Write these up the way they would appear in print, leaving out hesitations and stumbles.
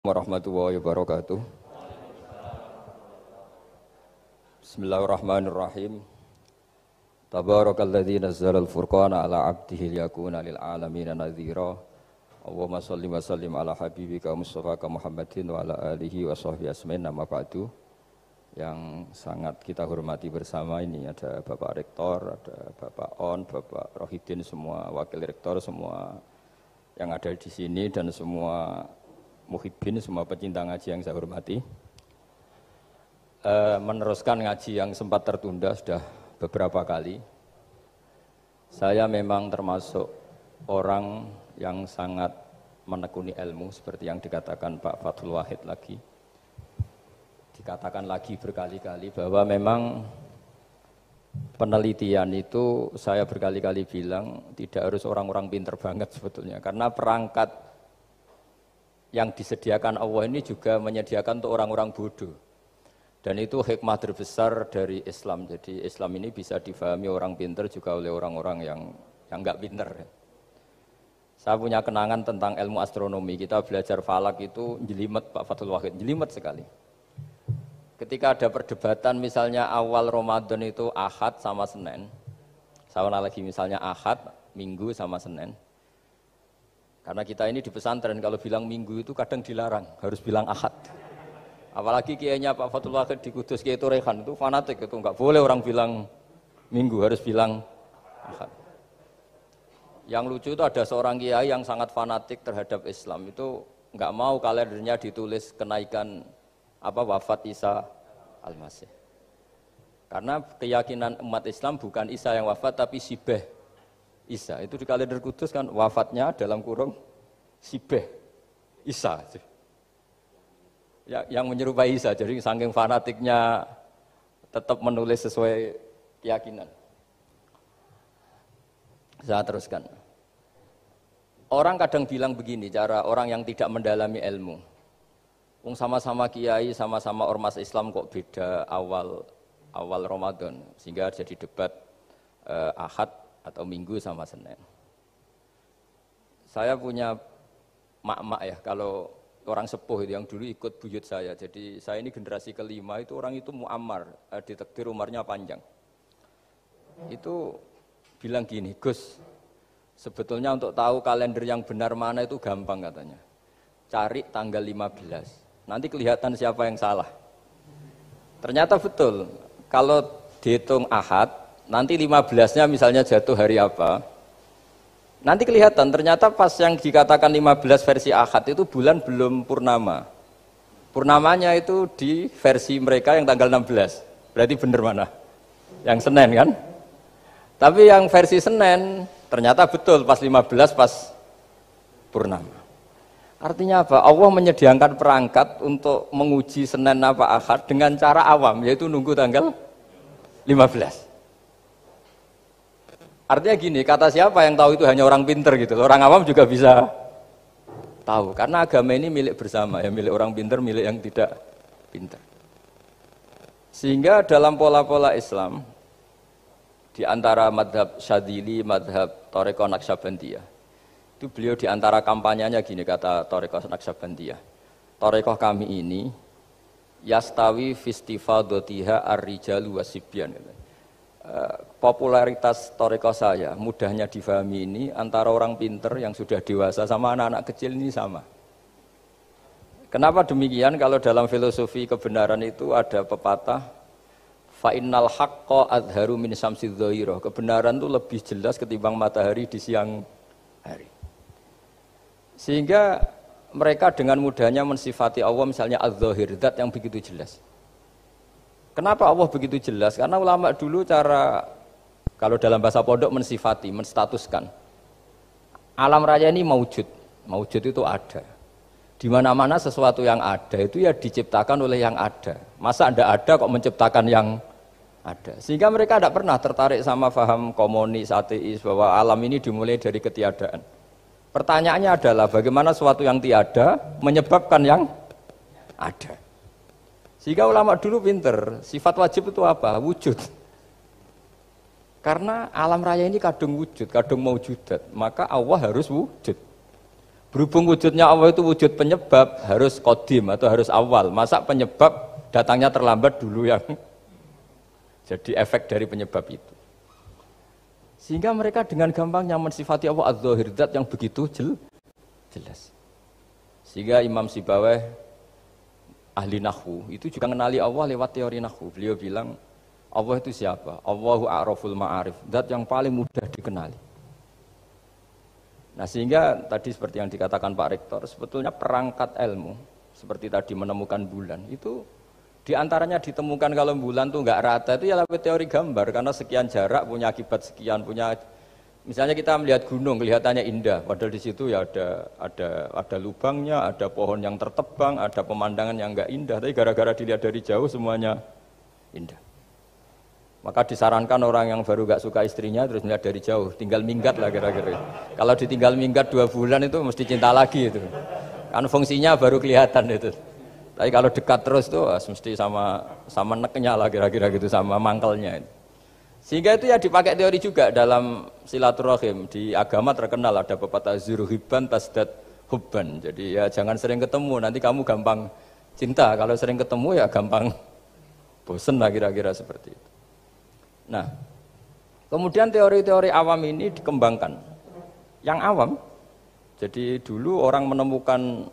Warahmatullahi wabarakatuh. Bismillahirrahmanirrahim. Tabarakalladzi nazzala al-furqana ala 'abdihi liyakuna lil 'alamin nadhira. Allahumma shalli wa sallim ala habibika Mustafa Muhammadin wa ala alihi wa sahbihi asmain. Nama ba'du. Yang sangat kita hormati bersama ini ada Bapak Rektor, ada Bapak On, Bapak Rohidin, semua wakil rektor, semua yang ada di sini dan semua muhibbin, semua pecinta ngaji yang saya hormati. Meneruskan ngaji yang sempat tertunda sudah beberapa kali. Saya memang termasuk orang yang sangat menekuni ilmu seperti yang dikatakan Pak Fathul Wahid lagi. Dikatakan lagi berkali-kali bahwa memang penelitian itu saya berkali-kali bilang tidak harus orang-orang pinter banget sebetulnya, karena perangkat yang disediakan Allah ini juga menyediakan untuk orang-orang bodoh. Dan itu hikmah terbesar dari Islam. Jadi Islam ini bisa difahami orang pinter juga oleh orang-orang yang enggak pinter. Saya punya kenangan tentang ilmu astronomi. Kita belajar falak itu jelimet, Pak Fathul Wahid, jelimet sekali. Ketika ada perdebatan misalnya awal Ramadan itu Ahad sama Senin. Saya lagi misalnya Ahad, Minggu sama Senin. Karena kita ini di pesantren kalau bilang Minggu itu kadang dilarang, harus bilang Ahad. Apalagi kiainya Pak Fathul Wahid di Kudus, Kiai Turehan itu fanatik, itu enggak boleh orang bilang Minggu, harus bilang Ahad. Yang lucu itu ada seorang kiai yang sangat fanatik terhadap Islam, itu enggak mau kalendernya ditulis kenaikan wafat Isa Al-Masih. Karena keyakinan umat Islam bukan Isa yang wafat tapi Sibeh Isa. Itu di kalender Kudus kan wafatnya dalam kurung Sibeh Isa. Ya, yang menyerupai Isa. Jadi saking fanatiknya tetap menulis sesuai keyakinan. Saya teruskan. Orang kadang bilang begini, cara orang yang tidak mendalami ilmu. Sama-sama kiai, sama-sama ormas Islam kok beda awal Ramadan, sehingga jadi debat Ahad atau Minggu sama Senin. Saya punya mak-mak ya, kalau orang sepuh itu yang dulu ikut buyut saya. Jadi saya ini generasi kelima, itu orang itu muammar, ditakdir umurnya panjang. Itu bilang gini, Gus, sebetulnya untuk tahu kalender yang benar mana itu gampang katanya. Cari tanggal 15, nanti kelihatan siapa yang salah. Ternyata betul, kalau dihitung Ahad, nanti 15-nya misalnya jatuh hari apa, nanti kelihatan ternyata pas yang dikatakan 15 versi Ahad itu bulan belum purnama. Purnamanya itu di versi mereka yang tanggal 16. Berarti benar mana? Yang Senin kan? Tapi yang versi Senin ternyata betul pas 15 pas purnama. Artinya apa? Allah menyediakan perangkat untuk menguji Senin apa Ahad dengan cara awam, yaitu nunggu tanggal 15. Artinya gini, kata siapa yang tahu itu hanya orang pinter gitu. Orang awam juga bisa tahu. Karena agama ini milik bersama, ya milik orang pinter, milik yang tidak pinter. Sehingga dalam pola-pola Islam, di antara madhab Syadzili, madhab Thariqah Naqsyabandiyah, itu beliau di antara kampanyenya gini, kata Thariqah Naqsyabandiyah. Thariqah kami ini, yastawi fistifadatiha ar-rijalu wasibyan. Popularitas Thariqah saya, mudahnya difahami ini antara orang pinter yang sudah dewasa sama anak-anak kecil ini sama. Kenapa demikian? Kalau dalam filosofi kebenaran itu ada pepatah fa innal haqqa adharu min syamsidz dhahirah. Kebenaran itu lebih jelas ketimbang matahari di siang hari. Sehingga mereka dengan mudahnya mensifati Allah misalnya adz-dzahir, zat yang begitu jelas. Kenapa Allah begitu jelas? Karena ulama dulu cara, kalau dalam bahasa pondok mensifati, menstatuskan. Alam raya ini maujud. Maujud itu ada. Di mana-mana sesuatu yang ada itu ya diciptakan oleh yang ada. Masa Anda ada kok menciptakan yang ada? Sehingga mereka tidak pernah tertarik sama faham komunis, ateis, bahwa alam ini dimulai dari ketiadaan. Pertanyaannya adalah bagaimana sesuatu yang tiada menyebabkan yang ada. Sehingga ulama dulu pinter, sifat wajib itu apa? Wujud. Karena alam raya ini kadung wujud, kadung maujudat, maka Allah harus wujud. Berhubung wujudnya Allah itu wujud penyebab, harus qadim atau harus awal. Masa penyebab datangnya terlambat dulu yang jadi efek dari penyebab itu. Sehingga mereka dengan gampangnya mensifati Allah az-zahir, zat yang begitu jelas. Sehingga Imam Sibawayh ahli nahwu itu juga mengenali Allah lewat teori nahwu. Beliau bilang Allah itu siapa? Allahu a'raful ma'arif, zat yang paling mudah dikenali. Nah sehingga tadi seperti yang dikatakan Pak Rektor, sebetulnya perangkat ilmu seperti tadi menemukan bulan itu diantaranya ditemukan kalau bulan tuh nggak rata itu ya lewat teori gambar karena sekian jarak punya akibat sekian, punya misalnya kita melihat gunung kelihatannya indah padahal di situ ya ada lubangnya, ada pohon yang tertebang, ada pemandangan yang nggak indah, tapi gara-gara dilihat dari jauh semuanya indah. Maka disarankan orang yang baru gak suka istrinya terus melihat dari jauh, tinggal minggat lah kira-kira. Kalau ditinggal minggat 2 bulan itu mesti cinta lagi itu. Kan fungsinya baru kelihatan itu. Tapi kalau dekat terus tuh mesti sama neknya lah kira-kira gitu, sama mangkelnya. Sehingga itu ya dipakai teori juga dalam silaturahim. Di agama terkenal ada pepatah zuruhibban tasdad hubban. Jadi ya jangan sering ketemu, nanti kamu gampang cinta. Kalau sering ketemu ya gampang bosen lah kira-kira seperti itu. Nah, kemudian teori-teori awam ini dikembangkan. Yang awam, jadi dulu orang menemukan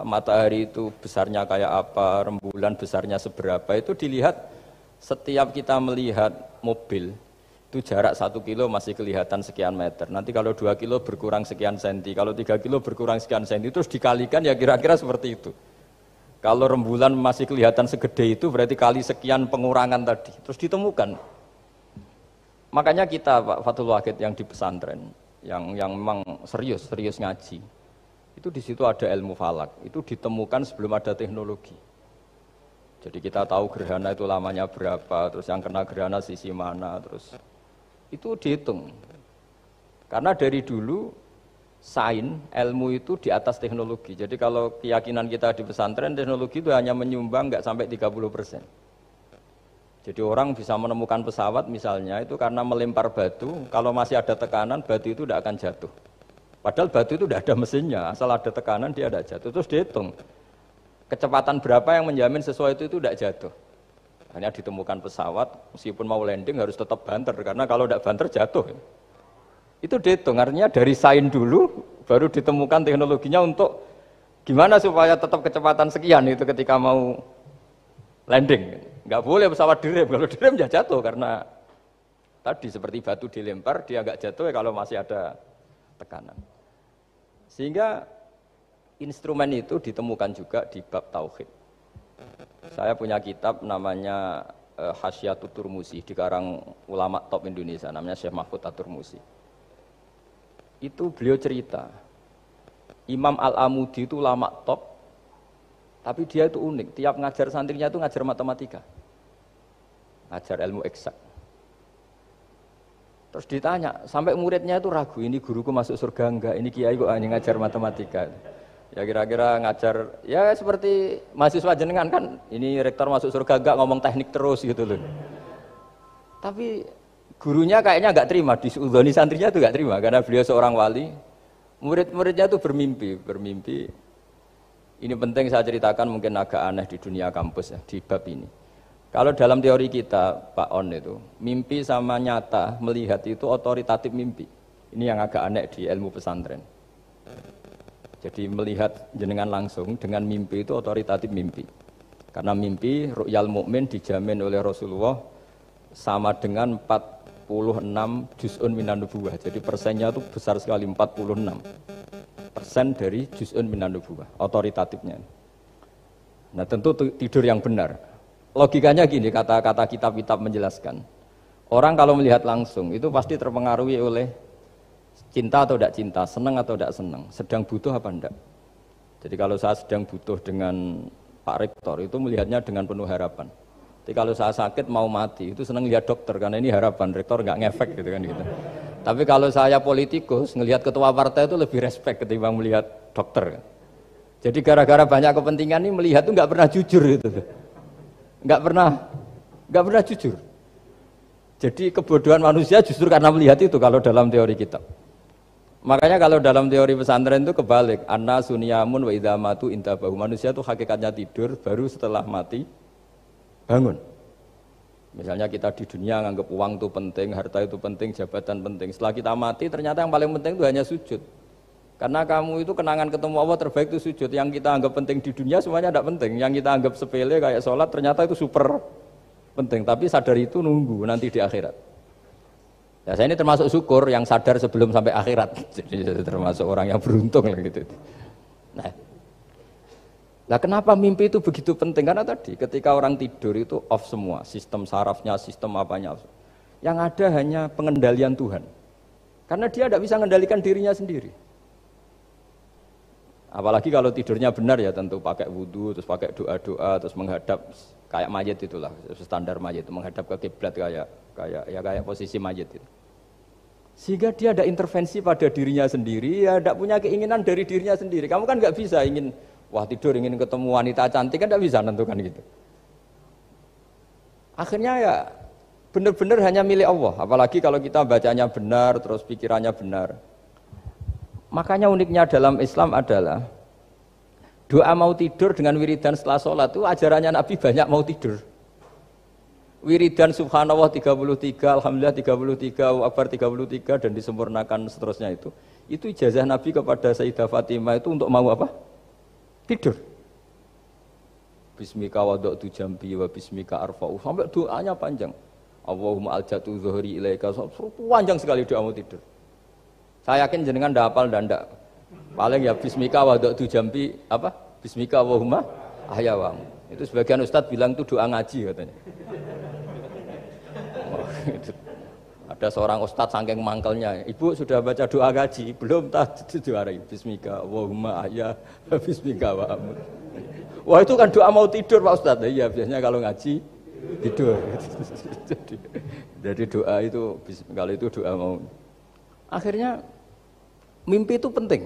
matahari itu besarnya kayak apa, rembulan besarnya seberapa, itu dilihat setiap kita melihat mobil, itu jarak 1 kilo masih kelihatan sekian meter. Nanti kalau 2 kilo berkurang sekian senti, kalau 3 kilo berkurang sekian senti, terus dikalikan ya kira-kira seperti itu. Kalau rembulan masih kelihatan segede itu berarti kali sekian pengurangan tadi. Terus ditemukan. Makanya kita Pak Fathul Wahid yang di pesantren, yang memang serius ngaji. Itu di situ ada ilmu falak. Itu ditemukan sebelum ada teknologi. Jadi kita tahu gerhana itu lamanya berapa, terus yang kena gerhana sisi mana, terus itu dihitung. Karena dari dulu sains, ilmu itu di atas teknologi. Jadi kalau keyakinan kita di pesantren, teknologi itu hanya menyumbang nggak sampai 30%. Jadi orang bisa menemukan pesawat misalnya itu karena melempar batu, kalau masih ada tekanan, batu itu tidak akan jatuh. Padahal batu itu tidak ada mesinnya, asal ada tekanan dia tidak jatuh. Terus dihitung, kecepatan berapa yang menjamin sesuatu itu tidak jatuh. Hanya ditemukan pesawat, meskipun mau landing harus tetap banter, karena kalau tidak banter jatuh. Itu dihitung, artinya dari sains dulu baru ditemukan teknologinya untuk gimana supaya tetap kecepatan sekian itu ketika mau landing. Nggak boleh pesawat direm, kalau direm ya jatuh karena tadi seperti batu dilempar dia nggak jatuh ya kalau masih ada tekanan. Sehingga instrumen itu ditemukan juga di bab tauhid. Saya punya kitab namanya Hasyiatut Turmusi, dikarang ulama top Indonesia namanya Syekh Mahfud At-Turmusi. Itu beliau cerita, Imam Al-Amudi itu ulama top, tapi dia itu unik, tiap ngajar santrinya itu ngajar matematika, ngajar ilmu eksak. Terus ditanya, sampai muridnya itu ragu, ini guruku masuk surga enggak, ini kiai kok hanya ngajar matematika. Ya kira-kira ngajar, ya seperti mahasiswa jenengan kan, ini rektor masuk surga enggak, ngomong teknik terus gitu loh. Tapi gurunya kayaknya nggak terima, disuudoni santrinya itu nggak terima karena beliau seorang wali. Murid-muridnya itu bermimpi. Ini penting saya ceritakan, mungkin agak aneh di dunia kampus ya, di bab ini. Kalau dalam teori kita, Pak On itu, mimpi sama nyata melihat itu otoritatif mimpi. Ini yang agak aneh di ilmu pesantren. Jadi melihat jenengan langsung dengan mimpi itu otoritatif mimpi. Karena mimpi ru'yal mukmin dijamin oleh Rasulullah sama dengan 46 juz'un minan nubuwah. Jadi persennya itu besar sekali, 46% dari juz'un minan nubuwah, otoritatifnya. Nah tentu tidur yang benar. Logikanya gini, kata-kata kitab-kitab menjelaskan. Orang kalau melihat langsung itu pasti terpengaruhi oleh cinta atau tidak cinta, senang atau tidak senang, sedang butuh apa enggak. Jadi kalau saya sedang butuh dengan Pak Rektor itu melihatnya dengan penuh harapan. Jadi kalau saya sakit mau mati itu senang lihat dokter karena ini harapan, rektor nggak ngefek gitu kan gitu. Tapi kalau saya politikus ngelihat ketua partai itu lebih respect ketimbang melihat dokter. Jadi gara-gara banyak kepentingan ini melihat itu nggak pernah jujur gitu, nggak pernah jujur. Jadi kebodohan manusia justru karena melihat itu kalau dalam teori kita. Makanya kalau dalam teori pesantren itu kebalik, anna sunyamun wa idza matu intabahu. Manusia itu hakikatnya tidur, baru setelah mati bangun. Misalnya kita di dunia nganggap uang itu penting, harta itu penting, jabatan penting. Setelah kita mati ternyata yang paling penting itu hanya sujud. Karena kamu itu kenangan ketemu Allah terbaik itu sujud. Yang kita anggap penting di dunia semuanya tidak penting. Yang kita anggap sepele kayak sholat ternyata itu super penting. Tapi sadar itu nunggu nanti di akhirat. Ya saya ini termasuk syukur yang sadar sebelum sampai akhirat. Jadi termasuk orang yang beruntung lah gitu. Nah, kenapa mimpi itu begitu penting? Karena tadi ketika orang tidur itu off semua, sistem sarafnya, sistem apanya. Yang ada hanya pengendalian Tuhan. Karena dia tidak bisa mengendalikan dirinya sendiri. Apalagi kalau tidurnya benar ya tentu pakai wudhu, terus pakai doa-doa, terus menghadap kayak mayit itulah, standar mayit itu menghadap ke kiblat kayak posisi mayit itu. Sehingga dia ada intervensi pada dirinya sendiri, ya tidak punya keinginan dari dirinya sendiri. Kamu kan nggak bisa ingin, wah tidur ingin ketemu wanita cantik kan tidak bisa nentukan gitu. Akhirnya ya benar-benar hanya milik Allah. Apalagi kalau kita bacanya benar, terus pikirannya benar. Makanya uniknya dalam Islam adalah doa mau tidur dengan wiridan setelah sholat itu ajarannya Nabi banyak mau tidur. Wiridan subhanallah 33, alhamdulillah 33, Allahu akbar 33 dan disempurnakan seterusnya itu ijazah Nabi kepada Sayyidah Fatimah itu untuk mau apa? Tidur. Bismika wada'tu jambi wa bismika arfa'u sampai doanya panjang. Allahumma aljatu zuhri ilaika, panjang sekali doa mau tidur. Saya yakin jenengan ndak hafal dan ndak. Paling ya bismika wada'tu jambi apa? Bismika Allahumma ahyawamu. Itu sebagian ustadz bilang itu doa ngaji katanya. Ada seorang ustadz saking mangkelnya, ibu sudah baca doa ngaji? Belum, tak juarai. Bismika Allahumma ahya bismika wa amut. Wah itu kan doa mau tidur Pak Ustadz. Iya biasanya kalau ngaji tidur. Jadi doa itu kalau itu doa mau. Akhirnya mimpi itu penting.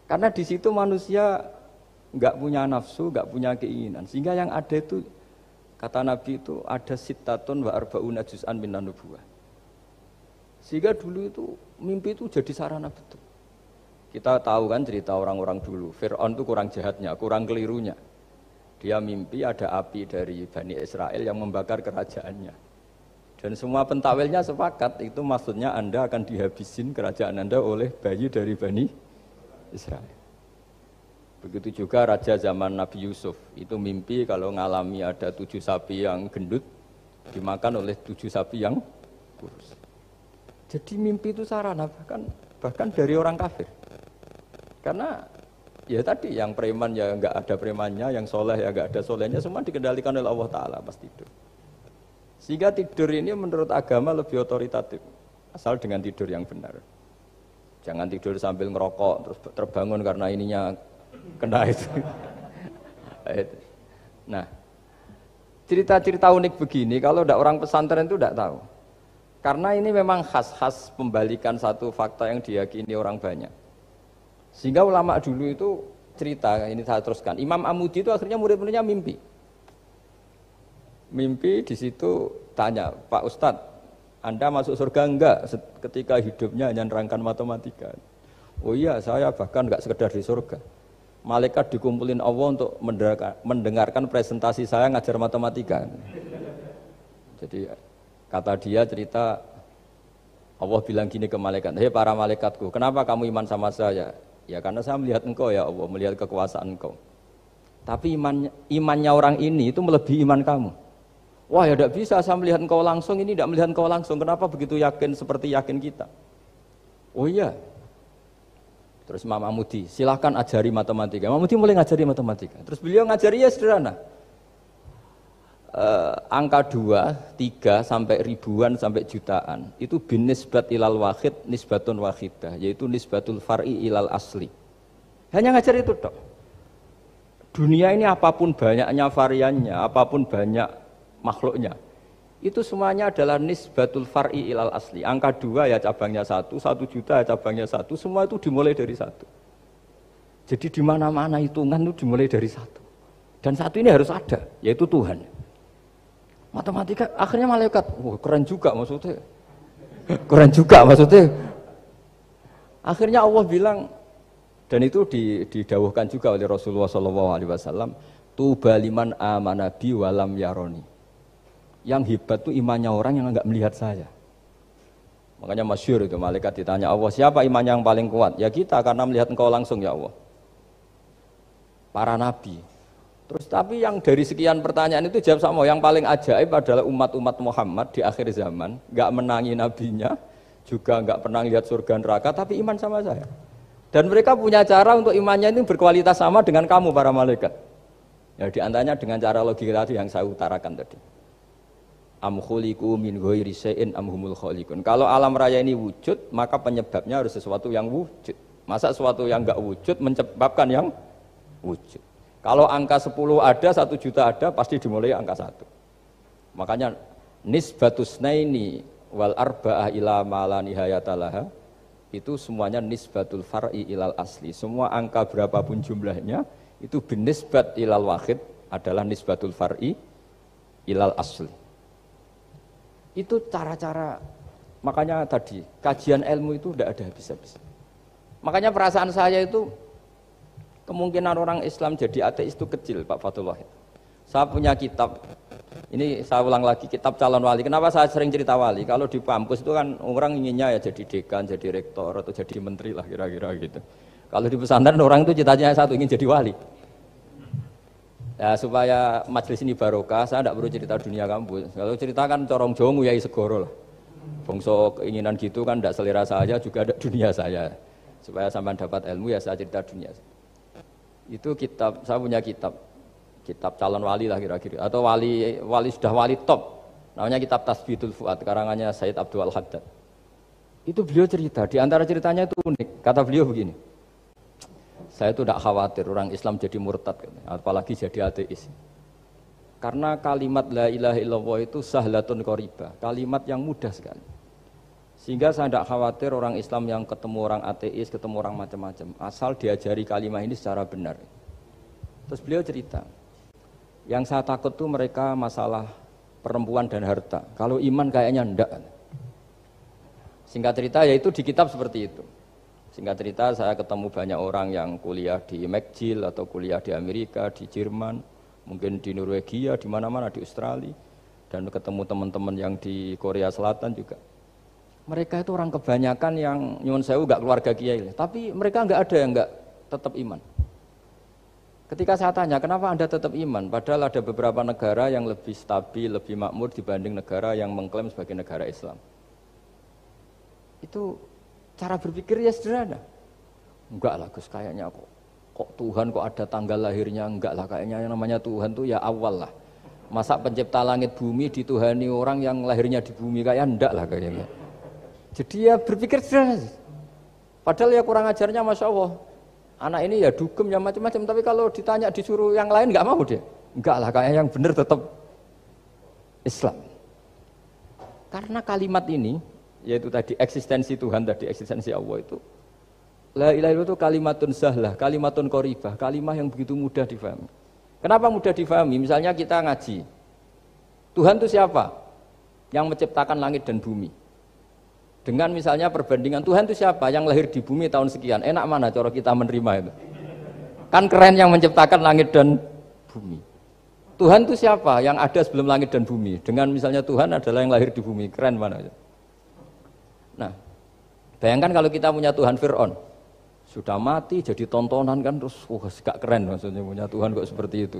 Karena di situ manusia nggak punya nafsu, nggak punya keinginan. Sehingga yang ada itu kata Nabi itu ada sittatun wa arba'una juz'an minan nubuwah. Sehingga dulu itu mimpi itu jadi sarana betul. Kita tahu kan cerita orang-orang dulu. Fir'aun itu kurang jahatnya, kurang kelirunya. Dia mimpi ada api dari Bani Israel yang membakar kerajaannya. Dan semua pentawilnya sepakat itu maksudnya Anda akan dihabisin kerajaan Anda oleh bayi dari Bani Israel. Begitu juga raja zaman Nabi Yusuf, itu mimpi kalau ngalami ada 7 sapi yang gendut, dimakan oleh 7 sapi yang kurus. Jadi mimpi itu sarana, bahkan dari orang kafir. Karena ya tadi, yang preman ya nggak ada premannya, yang soleh ya nggak ada solehnya, semua dikendalikan oleh Allah Ta'ala pas tidur. Sehingga tidur ini menurut agama lebih otoritatif, asal dengan tidur yang benar. Jangan tidur sambil ngerokok, terus terbangun karena ininya kena itu. Nah, cerita-cerita unik begini kalau tidak orang pesantren itu tidak tahu. Karena ini memang khas pembalikan satu fakta yang diyakini orang banyak. Sehingga ulama dulu itu cerita, ini saya teruskan. Imam Amudi itu akhirnya murid-muridnya mimpi. Mimpi di situ tanya, Pak Ustadz, Anda masuk surga enggak ketika hidupnya hanya nerangkan matematika? Oh iya, saya bahkan enggak sekedar di surga. Malaikat dikumpulin Allah untuk mendengarkan presentasi saya ngajar matematika. Jadi kata dia cerita, Allah bilang gini ke malaikat, hei para malaikatku, kenapa kamu iman sama saya? Ya karena saya melihat engkau ya Allah, melihat kekuasaan engkau. Tapi imannya orang ini itu melebihi iman kamu. Wah ya tidak bisa, saya melihat engkau langsung, ini tidak melihat engkau langsung. Kenapa begitu yakin seperti yakin kita? Oh iya. Terus Imam Amudi, silahkan ajari matematika. Imam Amudi mulai ngajari matematika. Terus beliau ngajari ya sederhana. Angka 2, 3 sampai ribuan sampai jutaan itu bin nisbat ilal wahid nisbatun wahidah, yaitu nisbatul far'i ilal asli. Hanya ngajar itu dok. Dunia ini apapun banyaknya variannya, apapun banyak makhluknya, itu semuanya adalah nisbatul far'i ilal asli. Angka 2 ya cabangnya 1, 1 juta ya cabangnya 1, semua itu dimulai dari 1. Jadi di mana-mana hitungan itu dimulai dari 1. Dan 1 ini harus ada, yaitu Tuhan. Matematika akhirnya malaikat, wah keren juga maksudnya. Keren juga maksudnya. Akhirnya Allah bilang, dan itu didawuhkan juga oleh Rasulullah SAW, tuba liman amana bi walam yaroni. Yang hebat itu imannya orang yang enggak melihat saya. Makanya masyhur itu, malaikat ditanya Allah, siapa imannya yang paling kuat? Ya kita, karena melihat engkau langsung ya Allah. Para nabi. Terus tapi yang dari sekian pertanyaan itu jawab sama, yang paling ajaib adalah umat-umat Muhammad di akhir zaman, enggak menangi nabinya, juga enggak pernah lihat surga neraka, tapi iman sama saya. Dan mereka punya cara untuk imannya itu berkualitas sama dengan kamu para malaikat. Ya diantaranya dengan cara logika tadi yang saya utarakan tadi. Am khuliqu min ghairi syai'in am humul khaliqun. Kalau alam raya ini wujud, maka penyebabnya harus sesuatu yang wujud. Masa sesuatu yang enggak wujud menyebabkan yang wujud. Kalau angka 10 ada, 1 juta ada, pasti dimulai angka 1. Makanya nisbatusnaini wal arba'ah ila ma la nihayatalaha itu semuanya nisbatul far'i ilal asli. Semua angka berapapun jumlahnya itu binisbat ilal wahid adalah nisbatul far'i ilal asli. Itu cara-cara, makanya tadi kajian ilmu itu tidak ada habis-habis. Makanya perasaan saya itu kemungkinan orang Islam jadi ateis itu kecil, Pak Fatullah. Saya punya kitab, ini saya ulang lagi, kitab calon wali. Kenapa saya sering cerita wali? Kalau di kampus itu kan orang inginnya ya jadi dekan, jadi rektor atau jadi menteri lah kira-kira gitu. Kalau di pesantren orang itu cita-citanya satu, ingin jadi wali. Ya, supaya majelis ini barokah, saya tidak perlu cerita dunia kampus. Kalau ceritakan corong Jawa nguyai segoro lah. Bongso keinginan gitu kan tidak selera saya, juga ada dunia saya. Supaya sampai dapat ilmu ya saya cerita dunia. Itu kitab, saya punya kitab calon wali lah kira-kira. Atau wali sudah wali top. Namanya kitab Tasbihul Fuad, karangannya Sayyid Abdul Haddad. Itu beliau cerita, di antara ceritanya itu unik. Kata beliau begini, saya itu tidak khawatir orang Islam jadi murtad, apalagi jadi ateis. Karena kalimat la ilaha illallah itu sahlatun qoribah, kalimat yang mudah sekali. Sehingga saya tidak khawatir orang Islam yang ketemu orang ateis, ketemu orang macam-macam, asal diajari kalimat ini secara benar. Terus beliau cerita, yang saya takut tuh mereka masalah perempuan dan harta. Kalau iman kayaknya enggak. Singkat cerita yaitu di kitab seperti itu. Singkat cerita saya ketemu banyak orang yang kuliah di McGill atau kuliah di Amerika, di Jerman, mungkin di Norwegia, di mana-mana, di Australia, dan ketemu teman-teman yang di Korea Selatan juga. Mereka itu orang kebanyakan yang nyuwun sewu enggak keluarga kiai, tapi mereka enggak ada yang enggak tetap iman. Ketika saya tanya, kenapa Anda tetap iman? Padahal ada beberapa negara yang lebih stabil, lebih makmur dibanding negara yang mengklaim sebagai negara Islam. Itu cara berpikir ya sederhana. Enggak lah Gus, kayaknya kok Tuhan kok ada tanggal lahirnya, enggak lah, kayaknya yang namanya Tuhan tuh ya awal lah. Masa pencipta langit bumi dituhani orang yang lahirnya di bumi, kayak enggak lah kayaknya. Jadi ya berpikir sederhana. Padahal ya kurang ajarnya Masya Allah. Anak ini ya dugem ya macam-macam, tapi kalau ditanya disuruh yang lain enggak mau dia. Enggak lah, kayaknya yang benar tetap Islam. Karena kalimat ini yaitu tadi eksistensi Tuhan, tadi eksistensi Allah itu la ilaha illallah itu kalimatun sahlah, kalimatun qoribah, kalimah yang begitu mudah difahami. Kenapa mudah difahami? Misalnya kita ngaji, Tuhan itu siapa? Yang menciptakan langit dan bumi. Dengan misalnya perbandingan, Tuhan itu siapa? Yang lahir di bumi tahun sekian. Enak mana cara kita menerima itu? Kan keren yang menciptakan langit dan bumi. Tuhan itu siapa? Yang ada sebelum langit dan bumi. Dengan misalnya Tuhan adalah yang lahir di bumi. Keren mana? Nah, bayangkan kalau kita punya Tuhan Fir'aun, sudah mati jadi tontonan kan, terus gak keren maksudnya punya Tuhan kok seperti itu.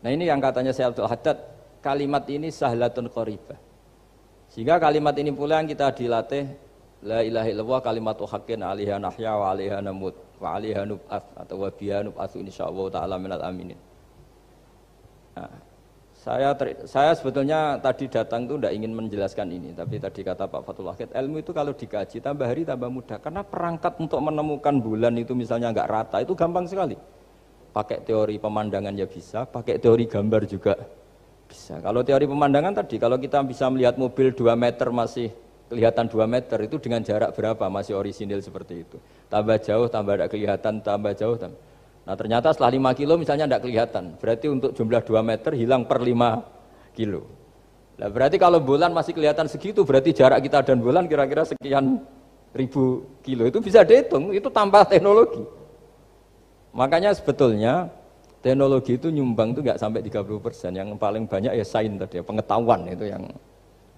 Nah ini yang katanya Syekh Abdul Haddad, kalimat ini sahlatun qoribah. Sehingga kalimat ini pula yang kita dilatih, la ilaha illallah kalimatu haqqin alaiha nahya wa alaiha namut wa alaiha nub'ats atau wa biha nub'atsu insyaallah ta'ala minal aminin. Nah, saya sebetulnya tadi datang itu tidak ingin menjelaskan ini, tapi tadi kata Pak Fathul Wahid, ilmu itu kalau dikaji tambah hari tambah mudah, karena perangkat untuk menemukan bulan itu misalnya nggak rata itu gampang sekali. Pakai teori pemandangan ya bisa, pakai teori gambar juga bisa. Kalau teori pemandangan tadi, kalau kita bisa melihat mobil 2 meter masih kelihatan 2 meter, itu dengan jarak berapa masih orisinil seperti itu. Tambah jauh, tambah tidak kelihatan, tambah jauh, tambah. Nah ternyata setelah 5 kilo misalnya tidak kelihatan, berarti untuk jumlah 2 meter hilang per 5 kilo. Nah berarti kalau bulan masih kelihatan segitu, berarti jarak kita dan bulan kira-kira sekian kilo itu bisa dihitung, itu tanpa teknologi. Makanya sebetulnya teknologi itu nyumbang itu nggak sampai 30%, yang paling banyak ya sains tadi, pengetahuan itu yang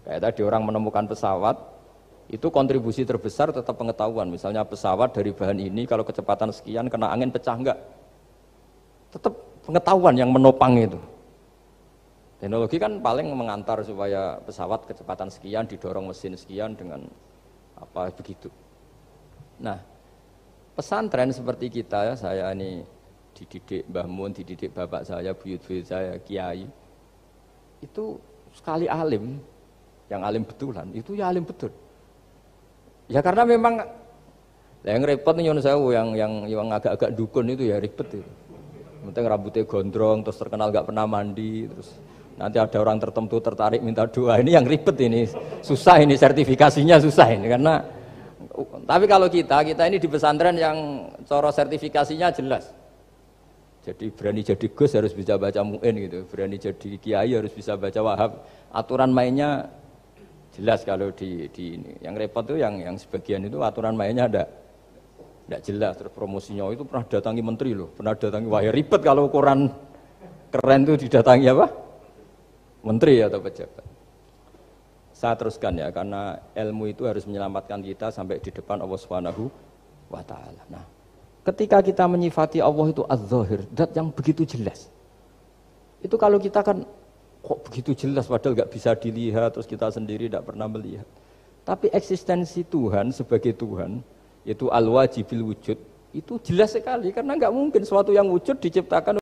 kayak tadi orang menemukan pesawat, itu kontribusi terbesar tetap pengetahuan. Misalnya pesawat dari bahan ini kalau kecepatan sekian kena angin pecah enggak, tetap pengetahuan yang menopang itu. Teknologi kan paling mengantar supaya pesawat kecepatan sekian didorong mesin sekian dengan apa begitu. Nah, pesantren seperti kita ya, saya ini dididik Mbah Mun, dididik bapak saya, buyut-buyut saya, kiai. Itu sekali alim, yang alim betulan, itu ya alim betul. Ya karena memang yang repot nih yang agak-agak dukun itu ya ribet itu. Penting rambutnya gondrong, terus terkenal gak pernah mandi, terus nanti ada orang tertentu tertarik minta doa, ini yang ribet ini, susah ini sertifikasinya susah ini karena. Tapi kalau kita ini di pesantren yang coro sertifikasinya jelas. Jadi berani jadi Gus harus bisa baca Mu'in gitu, berani jadi Kiai harus bisa baca Wahab. Aturan mainnya jelas kalau di ini. Yang repot tuh yang sebagian itu aturan mainnya tidak jelas. Terus promosinya itu pernah datangi menteri loh, pernah datangi, wah ya ribet kalau ukuran keren tuh didatangi apa? Menteri atau pejabat. Saya teruskan ya, karena ilmu itu harus menyelamatkan kita sampai di depan Allah Subhanahu wa Ta'ala. Nah, ketika kita menyifati Allah itu az-zahir, zat yang begitu jelas. Itu kalau kita kan kok begitu jelas padahal nggak bisa dilihat, terus kita sendiri tidak pernah melihat. Tapi eksistensi Tuhan sebagai Tuhan, yaitu al-wajibil wujud, itu jelas sekali karena nggak mungkin suatu yang wujud diciptakan